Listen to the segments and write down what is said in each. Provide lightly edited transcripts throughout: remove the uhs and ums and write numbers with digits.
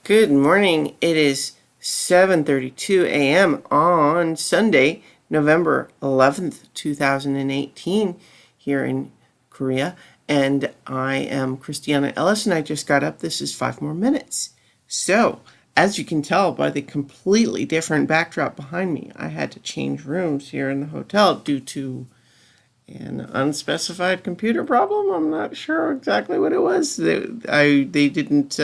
Good morning. It is 7:32 a.m. on Sunday, November 11th, 2018 here in Korea. And I am Christiana Ellis and I just got up. This is 5 more minutes. So, as you can tell by the completely different backdrop behind me, I had to change rooms here in the hotel due to an unspecified computer problem. I'm not sure exactly what it was. They didn't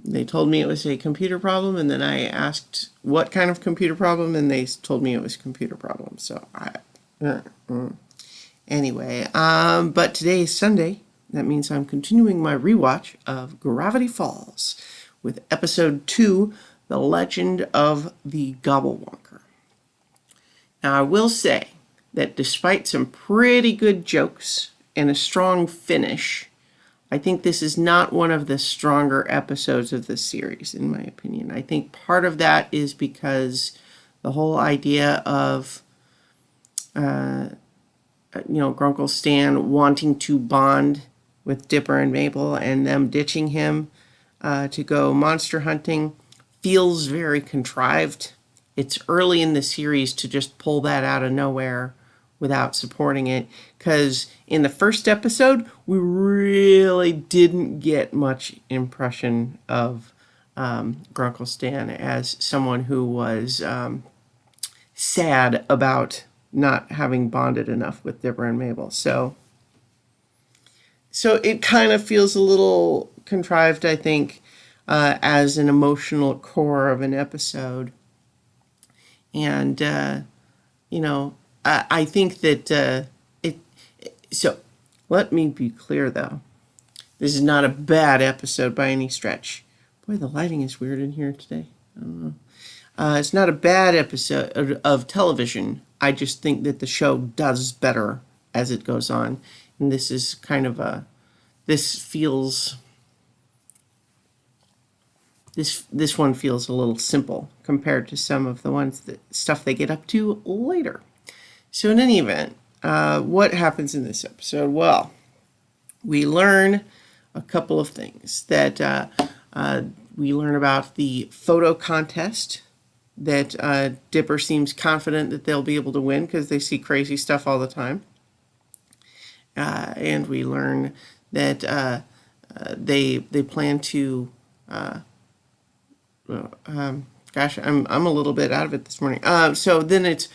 they told me it was a computer problem, and then I asked what kind of computer problem, and they told me it was a computer problem. So anyway, but today is Sunday. That means I'm continuing my rewatch of Gravity Falls with episode 2, The Legend of the Gobblewonker. Now, I will say that despite some pretty good jokes and a strong finish, I think this is not one of the stronger episodes of the series, in my opinion. I think part of that is because the whole idea of, Grunkle Stan wanting to bond with Dipper and Mabel and them ditching him to go monster hunting feels very contrived. It's early in the series to just pull that out of nowhere without supporting it, because in the first episode we really didn't get much impression of Grunkle Stan as someone who was sad about not having bonded enough with Dipper and Mabel. So it kind of feels a little contrived, I think, as an emotional core of an episode. And I think that so let me be clear, though. This is not a bad episode by any stretch. Boy, the lighting is weird in here today. I don't know. It's not a bad episode of television. I just think that the show does better as it goes on. And this is kind of this one feels a little simple compared to some of the stuff they get up to later. So in any event, what happens in this episode? Well, we learn a couple of things. That we learn about the photo contest that Dipper seems confident that they'll be able to win because they see crazy stuff all the time. And we learn that they plan to... gosh, I'm a little bit out of it this morning. So then it's,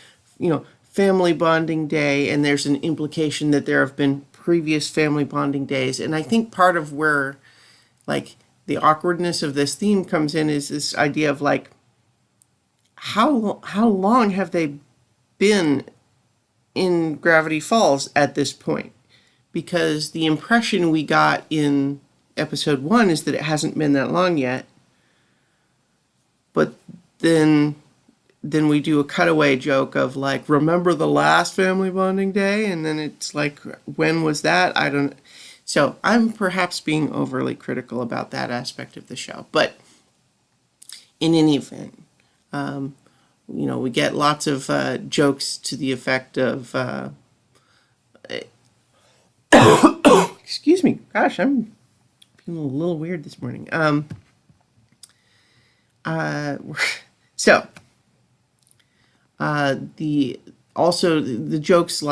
family bonding day, and there's an implication that there have been previous family bonding days. And I think part of where, the awkwardness of this theme comes in is this idea of, how long have they been in Gravity Falls at this point? Because the impression we got in episode 1 is that it hasn't been that long yet. But then we do a cutaway joke of remember the last family bonding day? And then it's when was that? I don't... So I'm perhaps being overly critical about that aspect of the show. But in any event, we get lots of jokes to the effect of... excuse me. Gosh, I'm feeling a little weird this morning. The jokes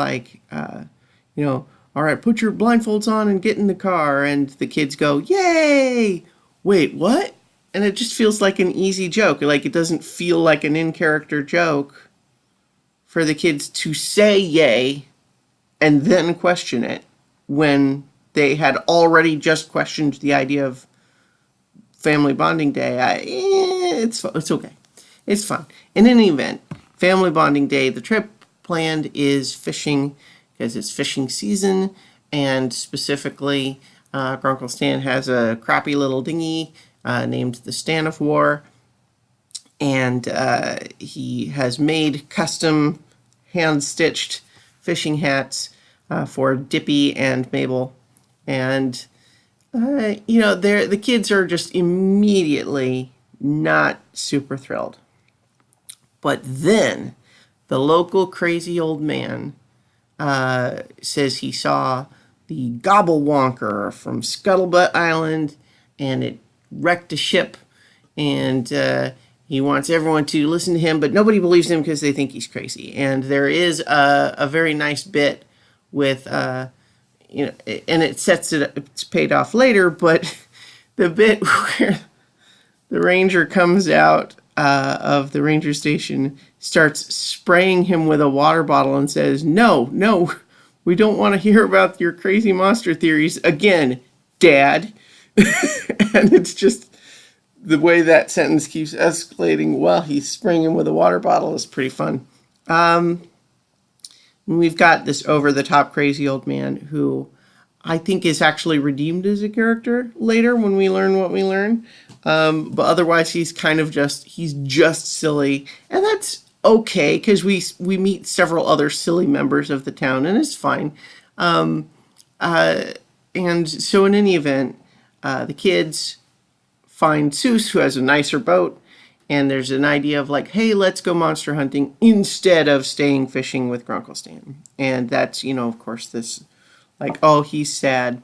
all right, put your blindfolds on and get in the car, and the kids go, yay! Wait, what? And it just feels like an easy joke. It doesn't feel like an in-character joke for the kids to say yay and then question it when they had already just questioned the idea of family bonding day. It's okay. It's fun. In any event, family bonding day, the trip planned is fishing because it's fishing season, and specifically, Grunkle Stan has a crappy little dinghy named the Stan of War, and he has made custom hand-stitched fishing hats for Dippy and Mabel, and the kids are just immediately not super thrilled. But then the local crazy old man says he saw the Gobblewonker from Scuttlebutt Island, and it wrecked a ship, and he wants everyone to listen to him, but nobody believes him because they think he's crazy. And there is a very nice bit with, and it sets it, it's paid off later, but the bit where the ranger comes out of the ranger station, starts spraying him with a water bottle and says, "No, no, we don't want to hear about your crazy monster theories again, Dad." And it's just the way that sentence keeps escalating while he's spraying him with a water bottle is pretty fun. We've got this over-the-top crazy old man who I think is actually redeemed as a character later when we learn what we learn. But otherwise, he's kind of he's just silly. And that's okay, because we meet several other silly members of the town, and it's fine. And so in any event, the kids find Seuss, who has a nicer boat, and there's an idea of like, hey, let's go monster hunting instead of staying fishing with Grunkle Stan. And that's, of course, this like, oh, he's sad.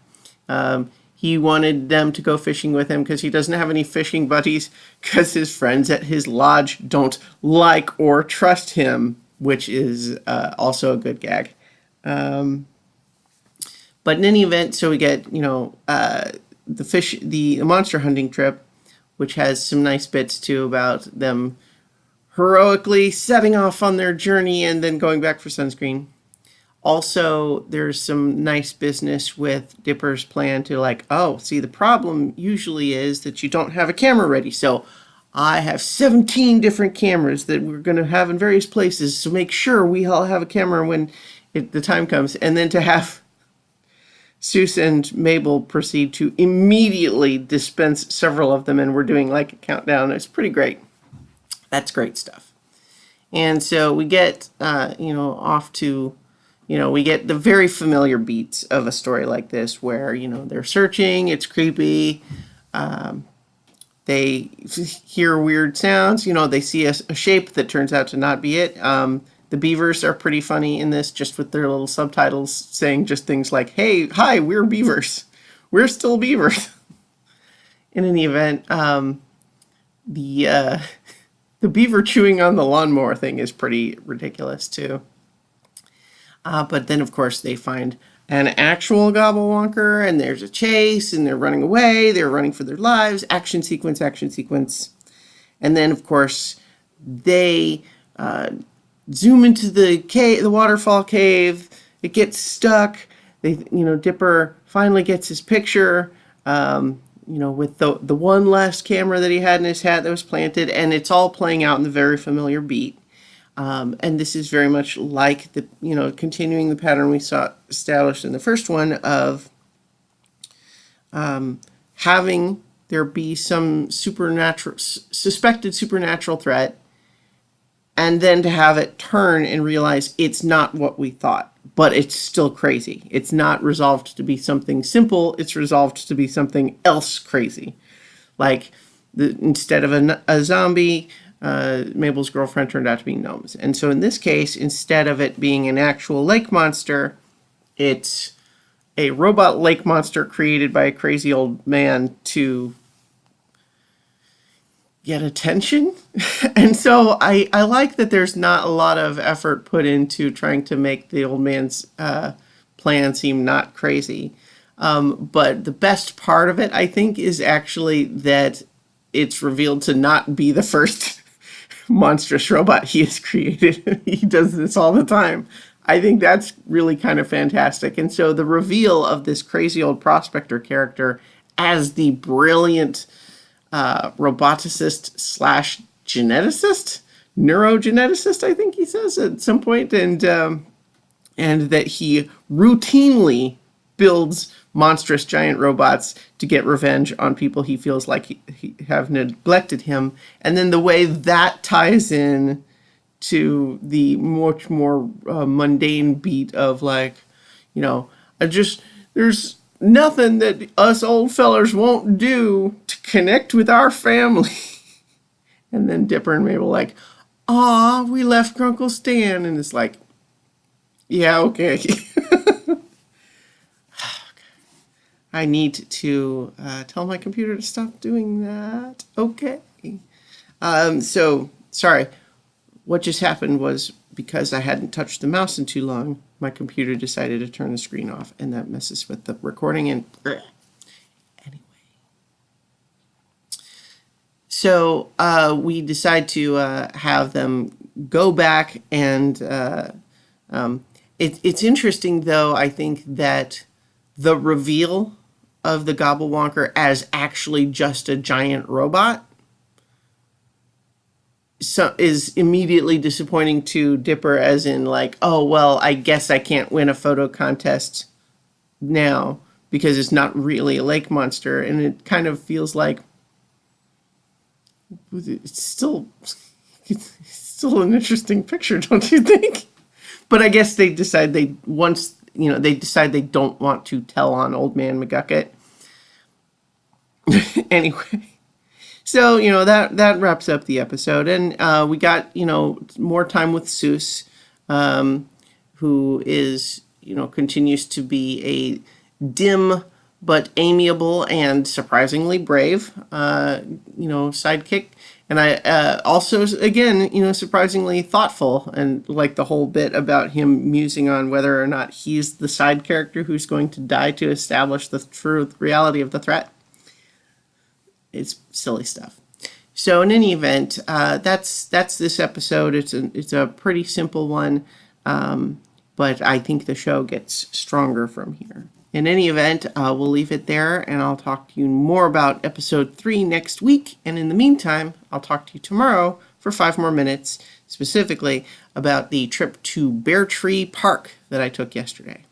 He wanted them to go fishing with him because he doesn't have any fishing buddies because his friends at his lodge don't like or trust him, which is also a good gag. But in any event, so we get, the monster hunting trip, which has some nice bits too about them heroically setting off on their journey and then going back for sunscreen. Also, there's some nice business with Dipper's plan to like, oh, see, the problem usually is that you don't have a camera ready. So I have 17 different cameras that we're going to have in various places. So make sure we all have a camera when the time comes. And then to have Seuss and Mabel proceed to immediately dispense several of them. And we're doing like a countdown. It's pretty great. That's great stuff. And so we get, off to... we get the very familiar beats of a story like this where, they're searching, it's creepy, they hear weird sounds, they see a shape that turns out to not be it. The beavers are pretty funny in this, just with their little subtitles saying just things like, hey, hi, we're beavers. We're still beavers. In any event, the beaver chewing on the lawnmower thing is pretty ridiculous, too. But then, of course, they find an actual Gobblewonker, and there's a chase, and they're running away. They're running for their lives. Action sequence, action sequence. And then, of course, they zoom into the cave, the waterfall cave. It gets stuck. Dipper finally gets his picture, with the one last camera that he had in his hat that was planted, and it's all playing out in the very familiar beat. And this is very much like continuing the pattern we saw established in the first one of having there be some suspected supernatural threat, and then to have it turn and realize it's not what we thought, but it's still crazy. It's not resolved to be something simple. It's resolved to be something else crazy. Like instead of a zombie, Mabel's girlfriend turned out to be gnomes. And so in this case, instead of it being an actual lake monster, it's a robot lake monster created by a crazy old man to get attention. And so I like that there's not a lot of effort put into trying to make the old man's plan seem not crazy. But the best part of it, I think, is actually that it's revealed to not be the first monstrous robot he has created. He does this all the time. I think that's really kind of fantastic. And so the reveal of this crazy old prospector character as the brilliant roboticist / geneticist, neurogeneticist, I think he says at some point, and that he routinely builds monstrous giant robots to get revenge on people he feels like he have neglected him. And then the way that ties in to the much more mundane beat of there's nothing that us old fellers won't do to connect with our family. And then Dipper and Mabel like, aw, we left Grunkle Stan. And it's like, yeah, okay. I need to tell my computer to stop doing that. Okay. So, sorry. What just happened was because I hadn't touched the mouse in too long, my computer decided to turn the screen off, and that messes with the recording. And anyway, so we decide to have them go back, and it's interesting, though, I think that the reveal of the Gobblewonker as actually just a giant robot is immediately disappointing to Dipper, as in like, oh, well, I guess I can't win a photo contest now because it's not really a lake monster. And it kind of feels like it's still an interesting picture, don't you think? But I guess they decide they decide they don't want to tell on Old Man McGucket. Anyway, so that wraps up the episode, and we got more time with Seuss, who is continues to be a dim but amiable and surprisingly brave sidekick. And I also, again, surprisingly thoughtful, and like the whole bit about him musing on whether or not he's the side character who's going to die to establish the true reality of the threat. It's silly stuff. So in any event, that's this episode. It's a pretty simple one, but I think the show gets stronger from here. In any event, we'll leave it there, and I'll talk to you more about episode 3 next week. And in the meantime, I'll talk to you tomorrow for 5 more minutes, specifically about the trip to Bear Tree Park that I took yesterday.